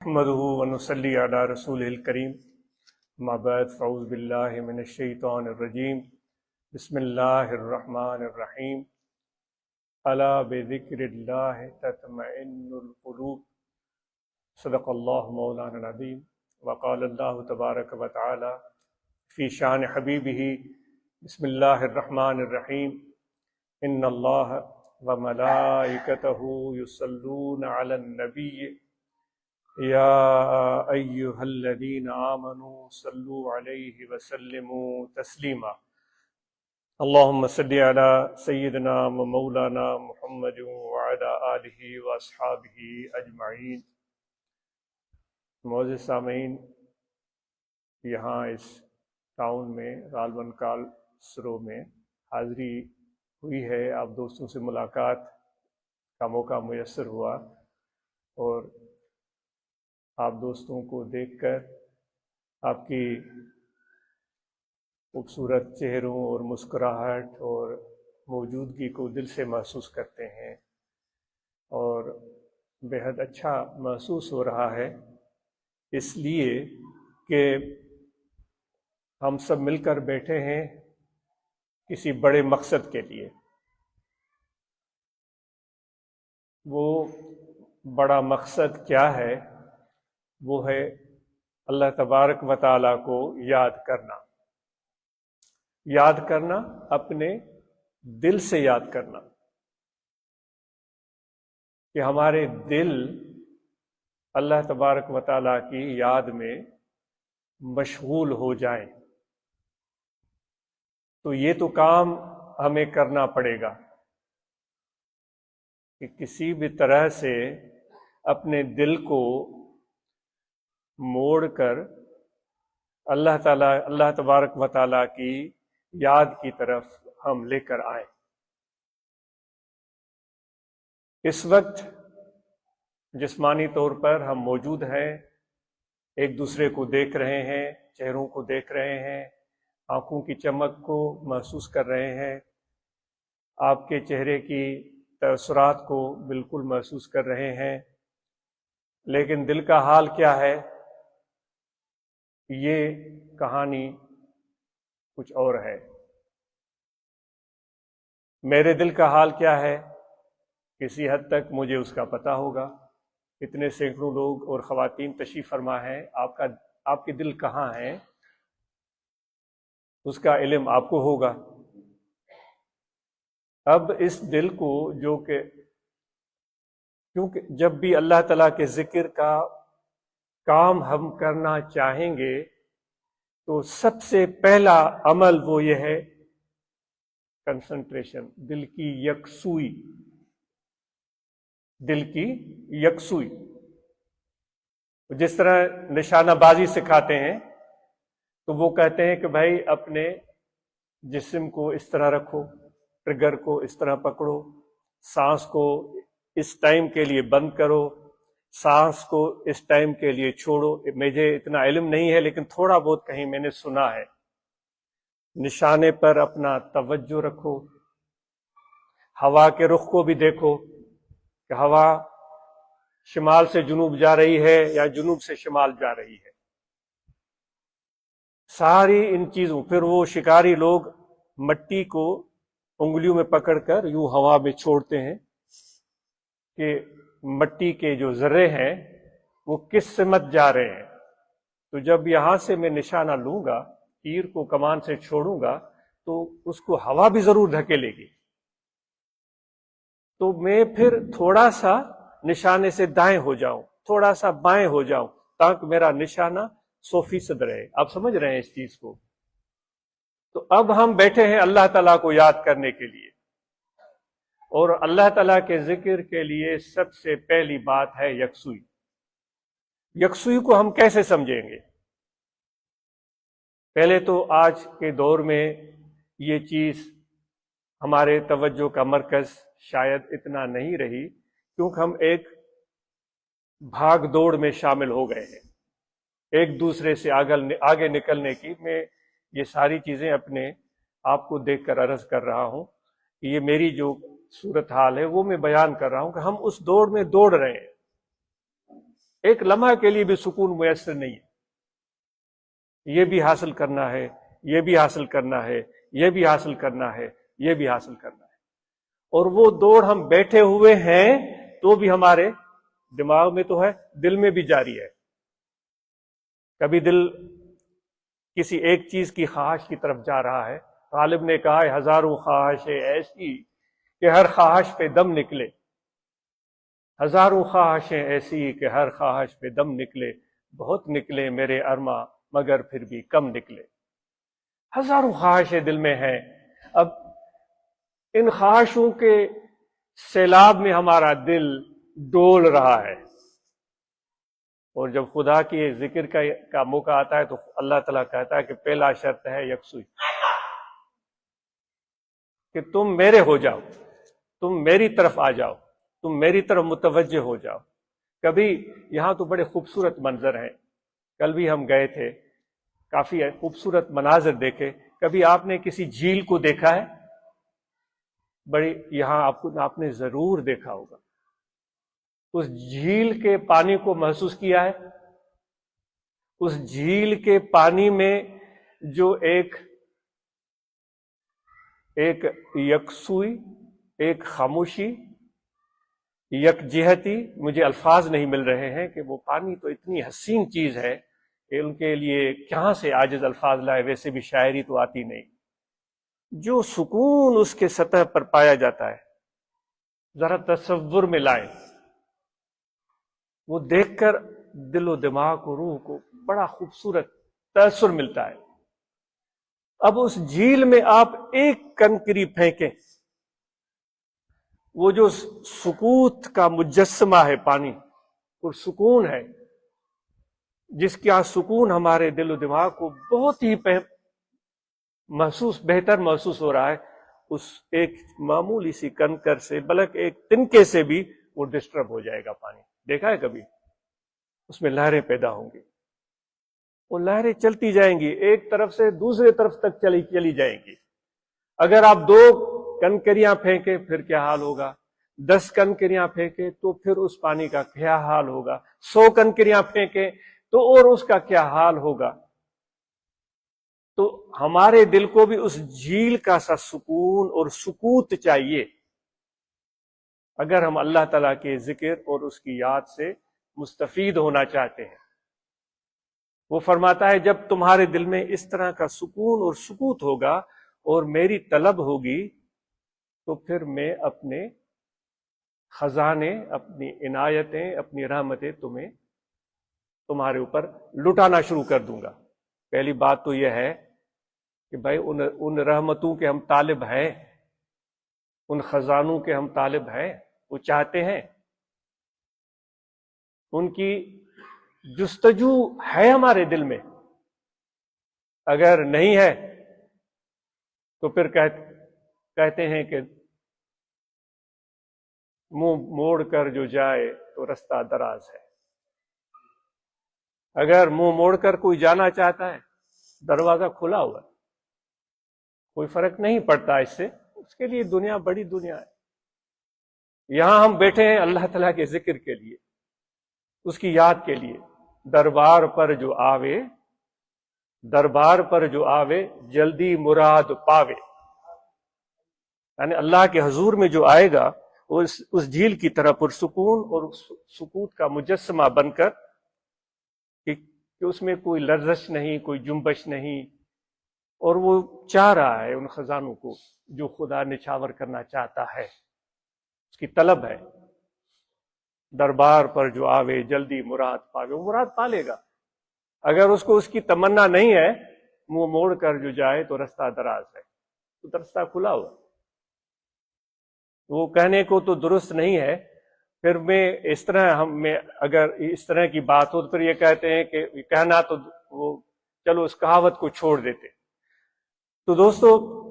نحمده ونصلي على رسوله الكريم ما بعد فاعوذ بالله من الشيطان الرجيم بسم الله الرحمن الرحيم ألا بذكر الله تطمئن القلوب صدق الله مولانا العظيم وقال الله تبارك وتعالى في شان حبيبه بسم الله الرحمن الرحيم إن الله وملائكته يصلون على النبي یا ایہا الذین آمنوا صلوا علیہ وسلموا تسلیما اللہم صل علی سیدنا و مولانا محمد وعلی آلہ واصحابہ اجمعین۔ معزز سامعین، یہاں اس ٹاؤن میں رالون کال سرو میں حاضری ہوئی ہے، آپ دوستوں سے ملاقات کا موقع میسر ہوا اور آپ دوستوں کو دیکھ کر آپ کی خوبصورت چہروں اور مسکراہٹ اور موجودگی کو دل سے محسوس کرتے ہیں اور بہت اچھا محسوس ہو رہا ہے، اس لیے کہ ہم سب مل کر بیٹھے ہیں کسی بڑے مقصد کے لیے۔ وہ بڑا مقصد کیا ہے؟ وہ ہے اللہ تبارک و تعالیٰ کو یاد کرنا، اپنے دل سے یاد کرنا، کہ ہمارے دل اللہ تبارک و تعالیٰ کی یاد میں مشغول ہو جائیں۔ تو یہ تو کام ہمیں کرنا پڑے گا کہ کسی بھی طرح سے اپنے دل کو موڑ کر اللہ تبارک و تعالیٰ کی یاد کی طرف ہم لے کر آئیں۔ اس وقت جسمانی طور پر ہم موجود ہیں، ایک دوسرے کو دیکھ رہے ہیں، چہروں کو دیکھ رہے ہیں، آنکھوں کی چمک کو محسوس کر رہے ہیں، آپ کے چہرے کی تاثرات کو بالکل محسوس کر رہے ہیں، لیکن دل کا حال کیا ہے؟ یہ کہانی کچھ اور ہے۔ میرے دل کا حال کیا ہے؟ کسی حد تک مجھے اس کا پتہ ہوگا۔ اتنے سینکڑوں لوگ اور خواتین تشریف فرما ہیں، آپ کے دل کہاں ہیں اس کا علم آپ کو ہوگا۔ اب اس دل کو کیونکہ جب بھی اللہ تعالیٰ کے ذکر کا کام ہم کرنا چاہیں گے تو سب سے پہلا عمل وہ یہ ہے کنسنٹریشن، دل کی یکسوئی۔ جس طرح نشانہ بازی سکھاتے ہیں تو وہ کہتے ہیں کہ بھائی اپنے جسم کو اس طرح رکھو، ٹریگر کو اس طرح پکڑو، سانس کو اس ٹائم کے لیے بند کرو، سانس کو اس ٹائم کے لیے چھوڑو۔ مجھے اتنا علم نہیں ہے لیکن تھوڑا بہت کہیں میں نے سنا ہے۔ نشانے پر اپنا توجہ رکھو، ہوا کے رخ کو بھی دیکھو کہ ہوا شمال سے جنوب جا رہی ہے یا جنوب سے شمال جا رہی ہے۔ ساری ان چیزوں، پھر وہ شکاری لوگ مٹی کو انگلیوں میں پکڑ کر یوں ہوا میں چھوڑتے ہیں کہ مٹی کے جو ذرے ہیں وہ کس سمت جا رہے ہیں۔ تو جب یہاں سے میں نشانہ لوں گا، تیر کو کمان سے چھوڑوں گا تو اس کو ہوا بھی ضرور دھکیلے گی، تو میں پھر تھوڑا سا نشانے سے دائیں ہو جاؤں، تھوڑا سا بائیں ہو جاؤں تاکہ میرا نشانہ 100% رہے۔ آپ سمجھ رہے ہیں اس چیز کو؟ تو اب ہم بیٹھے ہیں اللہ تعالیٰ کو یاد کرنے کے لیے، اور اللہ تعالیٰ کے ذکر کے لیے سب سے پہلی بات ہے یکسوئی۔ یکسوئی کو ہم کیسے سمجھیں گے؟ پہلے تو آج کے دور میں یہ چیز ہمارے توجہ کا مرکز شاید اتنا نہیں رہی، کیونکہ ہم ایک بھاگ دوڑ میں شامل ہو گئے ہیں، ایک دوسرے سے آگے نکلنے کی۔ میں یہ ساری چیزیں اپنے آپ کو دیکھ کر عرض کر رہا ہوں کہ یہ میری جو صورتحال ہے وہ میں بیان کر رہا ہوں کہ ہم اس دوڑ میں دوڑ رہے ہیں۔ ایک لمحہ کے لیے بھی سکون میسر نہیں ہے، یہ بھی حاصل کرنا ہے، یہ بھی حاصل کرنا ہے، یہ بھی حاصل کرنا ہے، یہ بھی حاصل کرنا ہے، اور وہ دوڑ ہم بیٹھے ہوئے ہیں تو بھی ہمارے دماغ میں تو ہے، دل میں بھی جاری ہے۔ کبھی دل کسی ایک چیز کی خواہش کی طرف جا رہا ہے، غالب نے کہا ہے ہزاروں خواہشیں ایسی کہ ہر خواہش پہ دم نکلے، ہزاروں خواہشیں ایسی کہ ہر خواہش پہ دم نکلے، بہت نکلے میرے ارماں مگر پھر بھی کم نکلے۔ ہزاروں خواہشیں دل میں ہیں، اب ان خواہشوں کے سیلاب میں ہمارا دل ڈول رہا ہے، اور جب خدا کی ذکر کا موقع آتا ہے تو اللہ تعالیٰ کہتا ہے کہ پہلا شرط ہے یکسوئی، کہ تم میرے ہو جاؤ، تم میری طرف آ جاؤ، تم میری طرف متوجہ ہو جاؤ۔ کبھی یہاں تو بڑے خوبصورت منظر ہیں، کل بھی ہم گئے تھے، کافی خوبصورت مناظر دیکھے۔ کبھی آپ نے کسی جھیل کو دیکھا ہے؟ بڑی یہاں آپ نے ضرور دیکھا ہوگا، اس جھیل کے پانی کو محسوس کیا ہے؟ اس جھیل کے پانی میں جو ایک یکسوئی، ایک خاموشی، یک جہتی، مجھے الفاظ نہیں مل رہے ہیں کہ وہ پانی تو اتنی حسین چیز ہے کہ ان کے لیے کہاں سے عاجز الفاظ لائے، ویسے بھی شاعری تو آتی نہیں۔ جو سکون اس کے سطح پر پایا جاتا ہے، ذرا تصور میں لائیں، وہ دیکھ کر دل و دماغ کو، روح کو بڑا خوبصورت تاثر ملتا ہے۔ اب اس جھیل میں آپ ایک کنکری پھینکیں، وہ جو سکوت کا مجسمہ ہے پانی، اور سکون ہے، جس کا سکون ہمارے دل و دماغ کو بہت ہی بہتر محسوس ہو رہا ہے، اس ایک معمولی سی کنکر سے، بلکہ ایک تنکے سے بھی وہ ڈسٹرب ہو جائے گا پانی۔ دیکھا ہے کبھی؟ اس میں لہریں پیدا ہوں گی، وہ لہریں چلتی جائیں گی، ایک طرف سے دوسرے طرف تک چلی جائیں گی۔ اگر آپ 2 کنکریاں پھینکیں پھر کیا حال ہوگا؟ 10 کنکریاں پھینکیں تو پھر اس پانی کا کیا حال ہوگا؟ 100 کنکریاں پھینکیں تو اور اس کا کیا حال ہوگا؟ تو ہمارے دل کو بھی اس جھیل کا سا سکون اور سکوت چاہیے، اگر ہم اللہ تعالیٰ کے ذکر اور اس کی یاد سے مستفید ہونا چاہتے ہیں۔ وہ فرماتا ہے جب تمہارے دل میں اس طرح کا سکون اور سکوت ہوگا اور میری طلب ہوگی، تو پھر میں اپنے خزانے، اپنی عنایتیں، اپنی رحمتیں تمہارے اوپر لٹانا شروع کر دوں گا۔ پہلی بات تو یہ ہے کہ بھائی ان رحمتوں کے ہم طالب ہیں، ان خزانوں کے ہم طالب ہیں، وہ چاہتے ہیں، ان کی جستجو ہے ہمارے دل میں۔ اگر نہیں ہے تو پھر کہتے ہیں کہ منہ موڑ کر جو جائے تو رستہ دراز ہے۔ اگر منہ موڑ کر کوئی جانا چاہتا ہے، دروازہ کھلا ہوا ہے، کوئی فرق نہیں پڑتا اس سے، اس کے لیے دنیا بڑی دنیا ہے۔ یہاں ہم بیٹھے ہیں اللہ تعالیٰ کے ذکر کے لیے، اس کی یاد کے لیے۔ دربار پر جو آوے جلدی مراد پاوے، یعنی اللہ کے حضور میں جو آئے گا وہ اس جھیل کی طرح پرسکون اور سکوت کا مجسمہ بن کر، کہ اس میں کوئی لرزش نہیں، کوئی جنبش نہیں، اور وہ چاہ رہا ہے ان خزانوں کو جو خدا نچھاور کرنا چاہتا ہے، اس کی طلب ہے۔ دربار پر جو آوے جلدی مراد پاوے، وہ مراد پا لے گا۔ اگر اس کو اس کی تمنا نہیں ہے، منہ موڑ کر جو جائے تو رستہ دراز ہے، تو رستہ کھلا ہوا۔ وہ کہنے کو تو درست نہیں ہے، پھر میں اس طرح اگر اس طرح کی بات ہو تو پھر یہ کہتے ہیں کہ کہنا تو وہ چلو اس کہاوت کو چھوڑ دیتے۔ تو دوستو،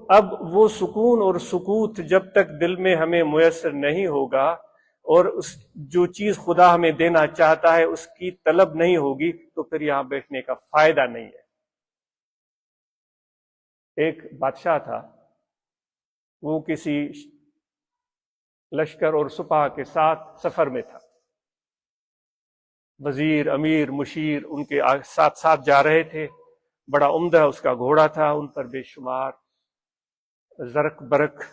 اب وہ سکون اور سکوت جب تک دل میں ہمیں میسر نہیں ہوگا، اور جو چیز خدا ہمیں دینا چاہتا ہے اس کی طلب نہیں ہوگی، تو پھر یہاں بیٹھنے کا فائدہ نہیں ہے۔ ایک بادشاہ تھا، وہ کسی لشکر اور سپاہ کے ساتھ سفر میں تھا۔ وزیر امیر مشیر ان کے ساتھ ساتھ جا رہے تھے، بڑا عمدہ اس کا گھوڑا تھا، ان پر بے شمار زرق برق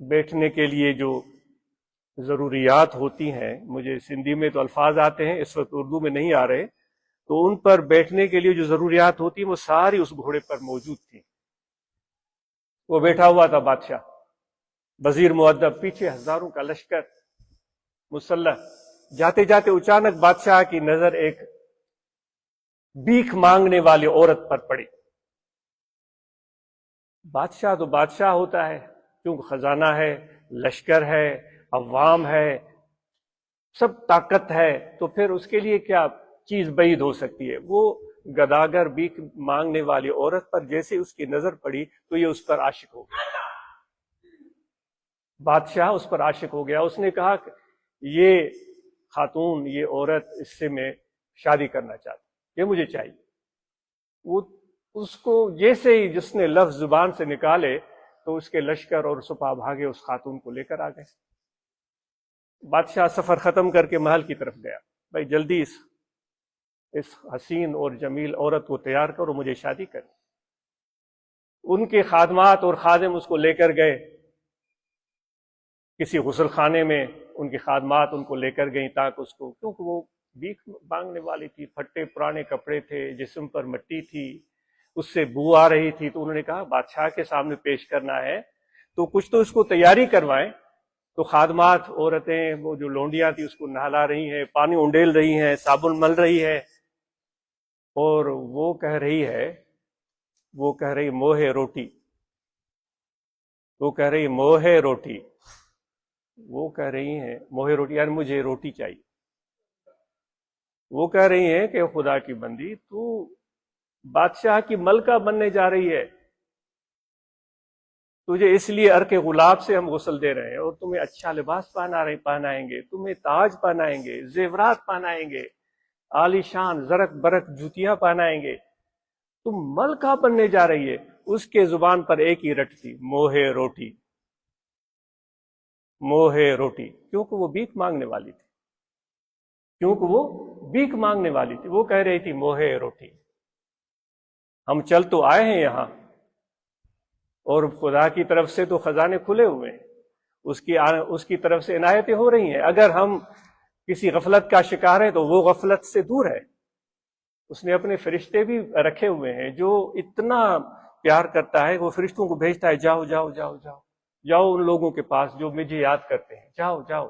بیٹھنے کے لیے جو ضروریات ہوتی ہیں، مجھے سندھی میں تو الفاظ آتے ہیں، اس وقت اردو میں نہیں آ رہے، تو ان پر بیٹھنے کے لیے جو ضروریات ہوتی ہیں وہ ساری اس گھوڑے پر موجود تھی۔ وہ بیٹھا ہوا تھا بادشاہ، وزیر مؤدب، پیچھے ہزاروں کا لشکر مسلح۔ جاتے جاتے اچانک بادشاہ کی نظر ایک بھیک مانگنے والی عورت پر پڑی۔ بادشاہ تو بادشاہ ہوتا ہے، کیونکہ خزانہ ہے، لشکر ہے، عوام ہے، سب طاقت ہے، تو پھر اس کے لیے کیا چیز بعید ہو سکتی ہے؟ وہ گداگر بھیک مانگنے والی عورت پر جیسے اس کی نظر پڑی تو یہ اس پر عاشق ہو گیا۔ بادشاہ اس پر عاشق ہو گیا۔ اس نے کہا کہ یہ خاتون، یہ عورت، اس سے میں شادی کرنا چاہتا ہوں، یہ مجھے چاہیے۔ وہ اس کو جیسے ہی جس نے لفظ زبان سے نکالے تو اس کے لشکر اور سپاہ بھاگے اس خاتون کو لے کر آ گئے۔ بادشاہ سفر ختم کر کے محل کی طرف گیا، بھائی جلدی اس حسین اور جمیل عورت کو تیار کرو، مجھے شادی کرنی۔ ان کے خادمات اور خادم اس کو لے کر گئے کسی غسل خانے میں، ان کی خادمات ان کو لے کر گئیں تاکہ اس کو، کیونکہ وہ بھیک مانگنے والی تھی، پھٹے پرانے کپڑے تھے، جسم پر مٹی تھی، اس سے بو آ رہی تھی، تو انہوں نے کہا بادشاہ کے سامنے پیش کرنا ہے تو کچھ تو اس کو تیاری کروائیں۔ تو خادمات عورتیں، وہ جو لونڈیاں تھی، اس کو نہلا رہی ہیں، پانی انڈیل رہی ہیں، صابن مل رہی ہے، اور وہ کہہ رہی موہے روٹی، وہ کہہ رہی موہے روٹی، وہ کہہ رہی ہیں موہے روٹی یعنی مجھے روٹی چاہیے۔ وہ کہہ رہی ہیں کہ خدا کی بندی، تو بادشاہ کی ملکہ بننے جا رہی ہے، تجھے اس لیے عرق غلاب سے ہم غسل دے رہے ہیں، اور تمہیں اچھا لباس پہنائیں گے، تمہیں تاج پہنائیں گے، زیورات پہنائیں گے، عالی شان زرق برق جوتیاں پہنائیں گے، تم ملکہ بننے جا رہی ہے۔ اس کے زبان پر ایک ہی رٹ تھی، موہے روٹی، موہے روٹی، کیونکہ وہ بھیک مانگنے والی تھی، وہ کہہ رہی تھی موہے روٹی۔ ہم چل تو آئے ہیں یہاں، اور خدا کی طرف سے تو خزانے کھلے ہوئے ہیں، اس کی طرف سے عنایتیں ہو رہی ہیں، اگر ہم کسی غفلت کا شکار ہیں تو وہ غفلت سے دور ہے۔ اس نے اپنے فرشتے بھی رکھے ہوئے ہیں، جو اتنا پیار کرتا ہے وہ فرشتوں کو بھیجتا ہے، جاؤ جاؤ جاؤ جاؤ جاؤ ان لوگوں کے پاس جو مجھے یاد کرتے ہیں، جاؤ جاؤ۔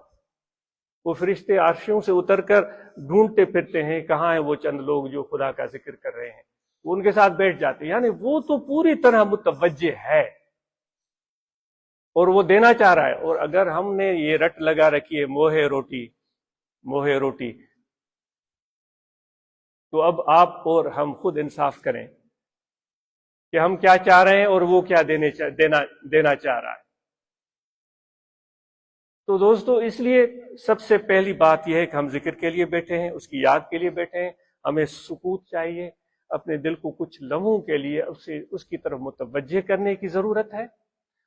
وہ فرشتے عرشوں سے اتر کر ڈھونڈتے پھرتے ہیں کہاں ہیں وہ چند لوگ جو خدا کا ذکر کر رہے ہیں، وہ ان کے ساتھ بیٹھ جاتے ہیں، یعنی وہ تو پوری طرح متوجہ ہے اور وہ دینا چاہ رہا ہے۔ اور اگر ہم نے یہ رٹ لگا رکھی ہے موہے روٹی، موہے روٹی، تو اب آپ اور ہم خود انصاف کریں کہ ہم کیا چاہ رہے ہیں اور وہ کیا دینا چاہ رہا ہے۔ تو دوستو، اس لیے سب سے پہلی بات یہ ہے کہ ہم ذکر کے لیے بیٹھے ہیں، اس کی یاد کے لیے بیٹھے ہیں، ہمیں سکوت چاہیے، اپنے دل کو کچھ لمحوں کے لیے اس کی طرف متوجہ کرنے کی ضرورت ہے،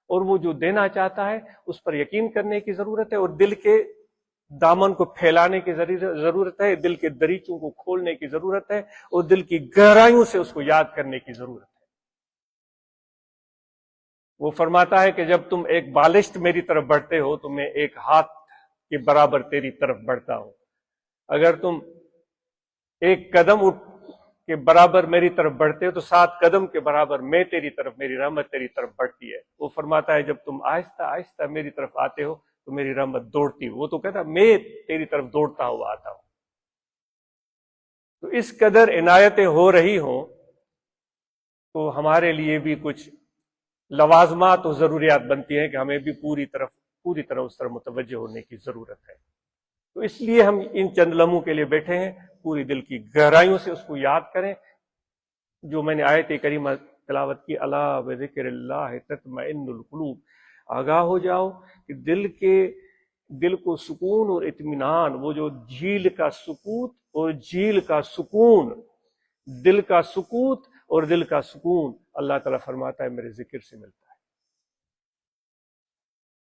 اور وہ جو دینا چاہتا ہے اس پر یقین کرنے کی ضرورت ہے، اور دل کے دامن کو پھیلانے کی ضرورت ہے، دل کے دریچوں کو کھولنے کی ضرورت ہے، اور دل کی گہرائیوں سے اس کو یاد کرنے کی ضرورت ہے۔ وہ فرماتا ہے کہ جب تم ایک بالشت میری طرف بڑھتے ہو تو میں ایک ہاتھ کے برابر تیری طرف بڑھتا ہوں، اگر تم ایک قدم کے برابر میری طرف بڑھتے ہو تو 7 قدم کے برابر میں تیری طرف، میری رحمت تیری طرف بڑھتی ہے۔ وہ فرماتا ہے جب تم آہستہ آہستہ میری طرف آتے ہو تو میری رحمت دوڑتی ہو، وہ تو کہتا میں تیری طرف دوڑتا ہوا آتا ہوں۔ تو اس قدر عنایتیں ہو رہی ہوں تو ہمارے لیے بھی کچھ لوازمات اور ضروریات بنتی ہیں کہ ہمیں بھی پوری طرح اس طرح متوجہ ہونے کی ضرورت ہے۔ تو اس لیے ہم ان چند لمحوں کے لیے بیٹھے ہیں، پوری دل کی گہرائیوں سے اس کو یاد کریں جو میں نے آیت کریمہ تلاوت کی، الا بذکر اللہ تطمئن القلوب۔ آگاہ ہو جاؤ کہ دل کو سکون اور اطمینان، وہ جو جھیل کا سکوت اور جھیل کا سکون، دل کا سکوت اور دل کا سکون اللہ تعالیٰ فرماتا ہے میرے ذکر سے ملتا ہے۔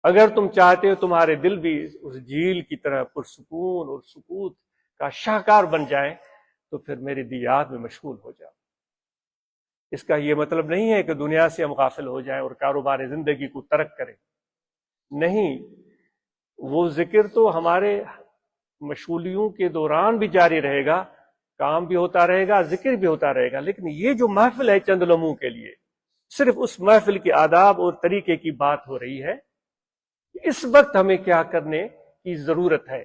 اگر تم چاہتے ہو تمہارے دل بھی اس جھیل کی طرح پرسکون اور سکوت کا شاہکار بن جائیں تو پھر میری دیات میں مشغول ہو جاؤ۔ اس کا یہ مطلب نہیں ہے کہ دنیا سے ہم غافل ہو جائیں اور کاروبار زندگی کو ترک کریں، نہیں، وہ ذکر تو ہمارے مشغولیوں کے دوران بھی جاری رہے گا، کام بھی ہوتا رہے گا، ذکر بھی ہوتا رہے گا، لیکن یہ جو محفل ہے چند لمحوں کے لیے، صرف اس محفل کے آداب اور طریقے کی بات ہو رہی ہے۔ اس وقت ہمیں کیا کرنے کی ضرورت ہے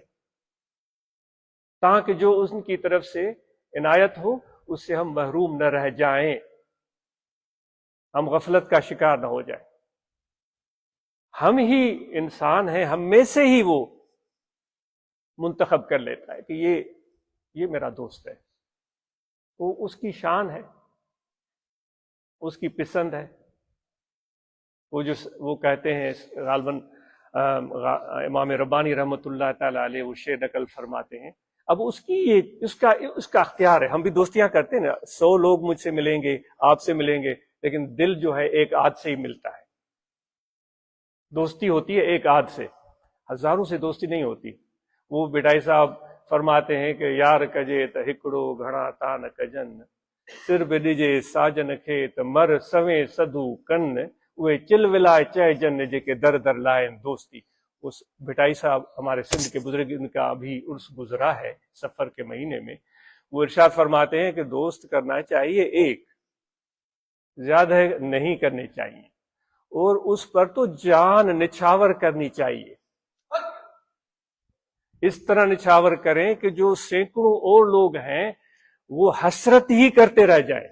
تاکہ جو ان کی طرف سے عنایت ہو اس سے ہم محروم نہ رہ جائیں، ہم غفلت کا شکار نہ ہو جائیں۔ ہم ہی انسان ہیں، ہم میں سے ہی وہ منتخب کر لیتا ہے کہ یہ میرا دوست ہے، وہ اس کی شان ہے، اس کی پسند ہے، وہ کہتے ہیں غالباً امام ربانی رحمۃ اللہ تعالی علیہ وہ شعر نقل فرماتے ہیں، اب اس کا اختیار ہے۔ ہم بھی دوستیاں کرتے ہیں نا، 100 لوگ مجھ سے ملیں گے، آپ سے ملیں گے، لیکن دل جو ہے ایک آدھ سے ہی ملتا ہے۔ دوستی ہوتی ہے ایک آدھ سے، ہزاروں سے دوستی نہیں ہوتی۔ وہ بڈائی صاحب فرماتے ہیں کہ یار کجے ت ہکڑو گھڑا تان کجن، سر بڈجے ساجن کھیت مر سویں سدھو کن، وہ چل ولائے چہ جن جے در در لائن دوستی۔ اس بھٹائی صاحب ہمارے سندھ کے بزرگ، ان کا بھی عرس گزرا ہے سفر کے مہینے میں، وہ ارشاد فرماتے ہیں کہ دوست کرنا چاہیے ایک، زیادہ نہیں کرنے چاہیے، اور اس پر تو جان نچھاور کرنی چاہیے، اس طرح نچھاور کریں کہ جو سینکڑوں اور لوگ ہیں وہ حسرت ہی کرتے رہ جائیں۔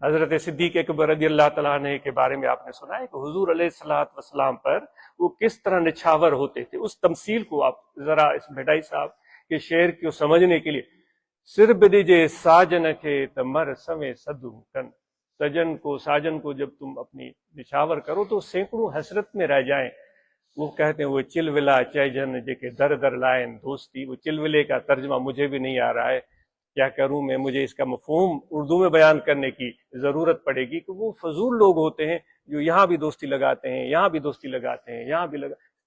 حضرت صدیق اکبر رضی اللہ تعالیٰ عنہ کے بارے میں آپ نے سنا ہے کہ حضور علیہ الصلوۃ والسلام پر وہ کس طرح نچھاور ہوتے تھے۔ اس تمثیل کو آپ ذرا اس بھٹائی صاحب کے شعر کو سمجھنے کے لیے، سر بدیجے ساجن کے تمر سمے سدھو کن، ساجن کو جب تم اپنی نچھاور کرو تو سینکڑوں حسرت میں رہ جائیں۔ وہ کہتے ہیں وہ چل ولا چہ جن جے کے در در لائن دوستی، وہ چل ولے کا ترجمہ مجھے بھی نہیں آ رہا ہے، کیا کروں میں، مجھے اس کا مفہوم اردو میں بیان کرنے کی ضرورت پڑے گی کہ وہ فضول لوگ ہوتے ہیں جو یہاں بھی دوستی لگاتے ہیں، یہاں بھی دوستی لگاتے ہیں، یہاں بھی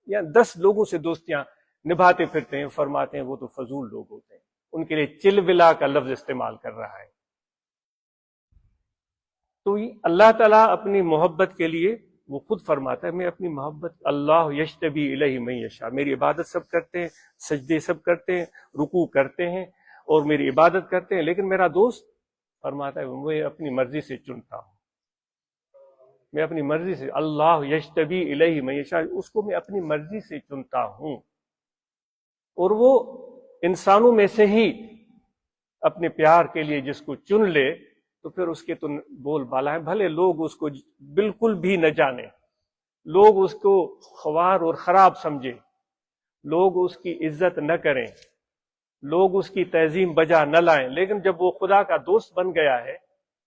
یا 10 لوگوں سے دوستیاں نبھاتے پھرتے ہیں، فرماتے ہیں وہ تو فضول لوگ ہوتے ہیں۔ ان کے لیے چل ولا کا لفظ استعمال کر رہا ہے۔ تو اللہ تعالیٰ اپنی محبت کے لیے وہ خود فرماتا ہے، میں اپنی محبت، اللہ یشتبی الیہ من یشاء، میری عبادت سب کرتے ہیں، سجدے سب کرتے ہیں، رکوع کرتے ہیں اور میری عبادت کرتے ہیں، لیکن میرا دوست فرماتا ہے میں اپنی مرضی سے چنتا ہوں، میں اپنی مرضی سے، اللہ یشتبی الیہ من یشاء، اس کو میں اپنی مرضی سے چنتا ہوں، اور وہ انسانوں میں سے ہی اپنے پیار کے لیے جس کو چن لے تو پھر اس کے تو بول بالا ہے، بھلے لوگ اس کو بالکل بھی نہ جانیں، لوگ اس کو خوار اور خراب سمجھیں، لوگ اس کی عزت نہ کریں، لوگ اس کی تعظیم بجا نہ لائیں، لیکن جب وہ خدا کا دوست بن گیا ہے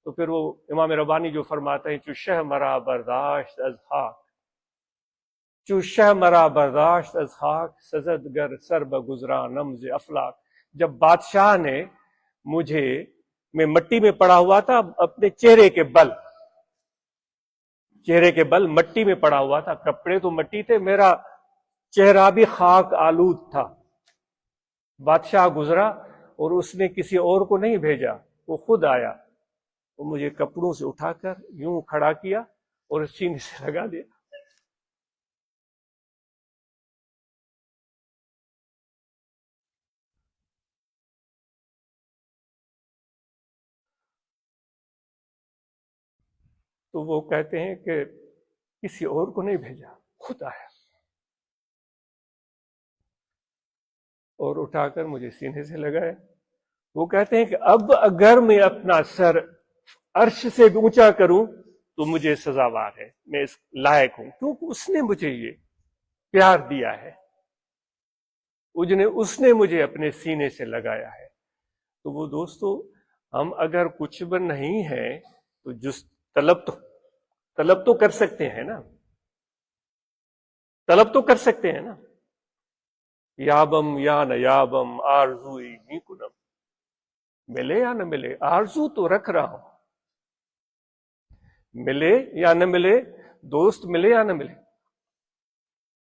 تو پھر وہ امام ربانی جو فرماتے ہیں، چو شہ مرا برداشت از خاک، چو شہ مرا برداشت از خاک، سزد گر سر بگزراں نمز افلاک، جب بادشاہ نے میں مٹی میں پڑا ہوا تھا، اپنے چہرے کے بل مٹی میں پڑا ہوا تھا، کپڑے تو مٹی تھے، میرا چہرہ بھی خاک آلود تھا، بادشاہ گزرا اور اس نے کسی اور کو نہیں بھیجا، وہ خود آیا، وہ مجھے کپڑوں سے اٹھا کر یوں کھڑا کیا اور سینے سے لگا دیا۔ تو وہ کہتے ہیں کہ کسی اور کو نہیں بھیجا، خود آیا اور اٹھا کر مجھے سینے سے لگایا۔ وہ کہتے ہیں کہ اب اگر میں اپنا سر عرش سے بھی اونچا کروں تو مجھے سزاوار ہے، میں اس لائق ہوں، کیونکہ اس نے مجھے یہ پیار دیا ہے، اس نے مجھے اپنے سینے سے لگایا ہے۔ تو وہ دوستو، ہم اگر کچھ بھی نہیں ہیں تو طلب تو کر سکتے ہیں نا، طلب تو کر سکتے ہیں نا، یابم یا نہ یابم آرزوئی می کنم، ملے یا نہ ملے، آرزو تو رکھ رہا ہوں، ملے یا نہ ملے، دوست ملے یا نہ ملے،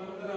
15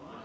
5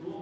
2